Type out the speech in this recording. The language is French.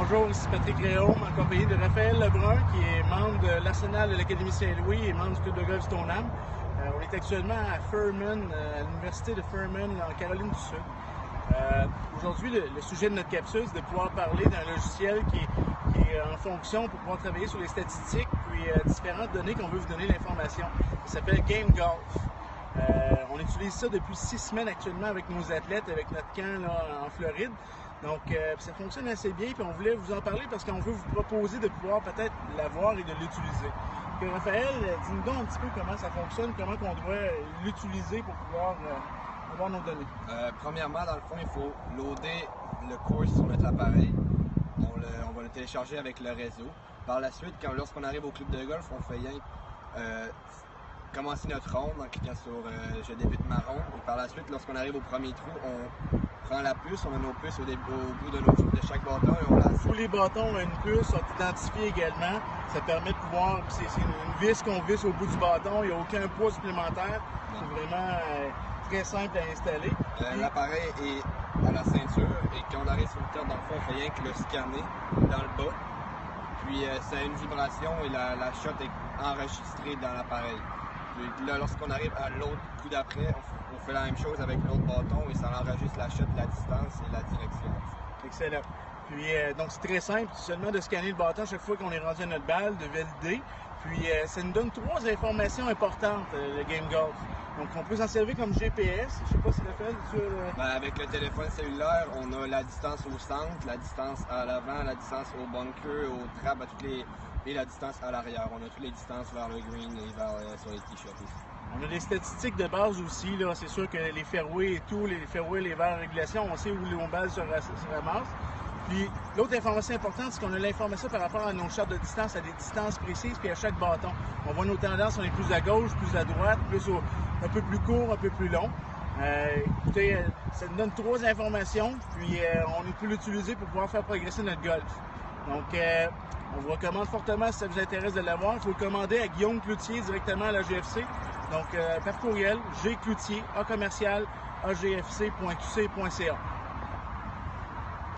Bonjour, ici Patrick Réaume, en compagnie de Raphaël Lebrun, qui est membre de l'Arsenal de l'Académie Saint-Louis et membre du club de golf Stoneham. On est actuellement à Furman, à l'université de Furman, en Caroline du Sud. Aujourd'hui, le sujet de notre capsule, c'est de pouvoir parler d'un logiciel qui est en fonction pour pouvoir travailler sur les statistiques, puis différentes données qu'on veut vous donner l'information. Ça s'appelle Game Golf. On utilise ça depuis 6 semaines actuellement avec nos athlètes, avec notre camp là, en Floride. Donc, ça fonctionne assez bien, puis on voulait vous en parler parce qu'on veut vous proposer de pouvoir peut-être l'avoir et de l'utiliser. Raphaël, dis-nous donc un petit peu comment ça fonctionne, comment on doit l'utiliser pour pouvoir avoir nos données. Premièrement, dans le fond, il faut loader le course sur notre appareil. On va le télécharger avec le réseau. Par la suite, lorsqu'on arrive au club de golf, on fait rien commencer notre ronde en cliquant sur je débute ma ronde. Et par la suite, lorsqu'on arrive au premier trou, on prend la puce, on a nos puces au bout de nos trous de chaque bâton et on la... Tous les bâtons ont une puce, sont identifiés également. Ça permet de pouvoir, c'est une vis qu'on visse au bout du bâton, il n'y a aucun poids supplémentaire. C'est vraiment très simple à installer. L'appareil est à la ceinture et quand on arrive sur le terre, dans le fond, on fait rien que le scanner dans le bas. Puis ça a une vibration et la shot est enregistrée dans l'appareil. Là, lorsqu'on arrive à l'autre coup d'après, on fait la même chose avec l'autre bâton et ça enregistre la shot, la distance et la direction. Excellent. Puis, donc, c'est très simple, seulement de scanner le bâton chaque fois qu'on est rendu à notre balle, de valider. Puis, ça nous donne 3 informations importantes, le Game Golf. Donc, on peut s'en servir comme GPS. Je sais pas si Raphaël, avec le téléphone cellulaire, on a la distance au centre, la distance à l'avant, la distance au bunker, au trap, et la distance à l'arrière. On a toutes les distances vers le green et sur les t-shirts aussi. On a des statistiques de base aussi. C'est sûr que les fairways et tout, les fairways, les verres en régulation, on sait où les balles se ramassent. Puis l'autre information importante, c'est qu'on a l'information par rapport à nos shots de distance, à des distances précises, puis à chaque bâton. On voit nos tendances, on est plus à gauche, plus à droite, un peu plus court, un peu plus long. Écoutez, ça nous donne 3 informations, puis on peut l'utiliser pour pouvoir faire progresser notre golf. Donc, on vous recommande fortement, si ça vous intéresse de l'avoir, il faut le commander à Guillaume Cloutier directement à la GFC. Donc, par courriel, gcloutier, a commercial, agfc.qc.ca.